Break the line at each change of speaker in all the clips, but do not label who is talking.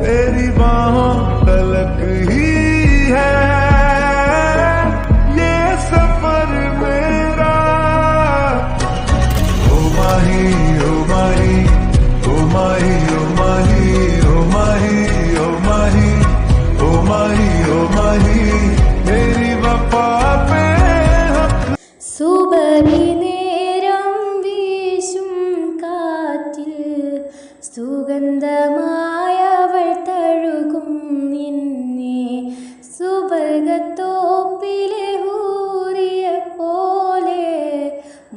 तेरी बाहों तलक ही है ये सफर मेरा। ओ माही ओ माही ओ माही ओ माही ओ माही ओ माही ओ माही ओ माही मेरी वफा पे
സുബഹി നേരം വീശും കാറ്റിൽ സുഗന്ധമായവൾ തഴുകും നിന്നെ സുബഹത്തോപ്പിലെ ഹൂറിയ പോലെ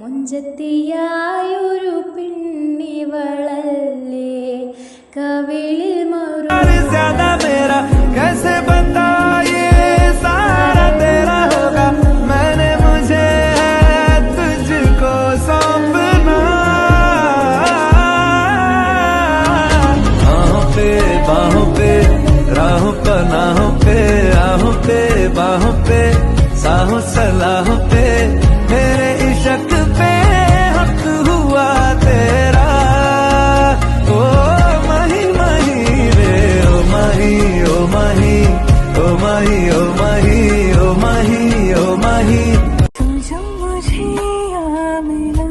മുഞ്ചത്തിയായൊരു പെണ്ണിവളല്ലേ കവിളിൽ മറു
बाहों पे साहों सलाहों पे मेरे इश्क पे हक हुआ तेरा। ओ माही माही रे ओ माही ओ माही ओ माही ओ माही ओ माही ओ माही।
तू जब मुझे यहाँ मिला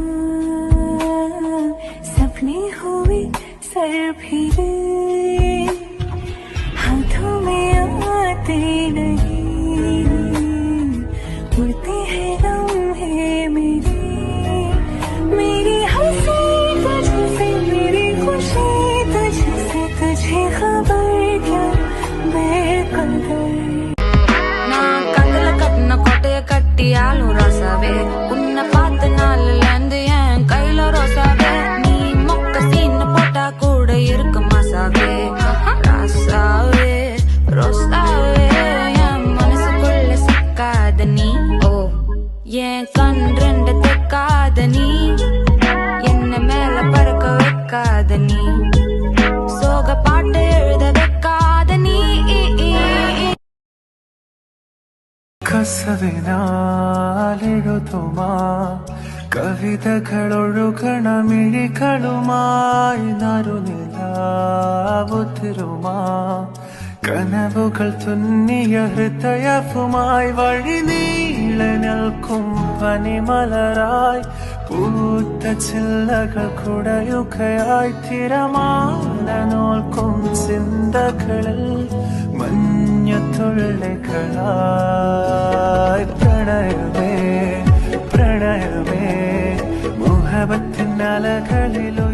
सपने हुए सर फिरे हाथों में आते नहीं उड़ते हैं लम्हे मेरे मेरी हंसी तुझसे मेरी खुशी तुझसे तुझे खबर क्या बेकदर
ना कंगल कटना कोटे कट्टियालू रोसावे उन्न पात नाल लेंद एन कैलो रोसावे नी मोक्क सीन पोटा कूड इरुक्क मसावे रासावे रोसावे என் மனசுக்குள்ள சிக்காத நீ ஓ என் கண் ரெண்டு தெக்காத நீ என்ன மேல பறக்க வைக்காத நீ சோக பாட்டு எழுத வைக்காத நீ
കസവിനാലെഴുതുമാ കവിതകളൊഴുകണ മിഴികളുമായി നറുനിലാവുതിരുമാ കനവുകൾ തുന്നിയ ഹൃദയവുമായി വഴി നീളെ നിൽക്കും പനിമലരായി പൂത്ത ചില്ലകൾ കുടയുകയായി തിരമാല നോൽക്കും ചിന്തകളിൽ മഞ്ഞത്തുള്ളികളായി പ്രണയമേ പ്രണയമേ മുഹബത്തിൻ അലകളിലോ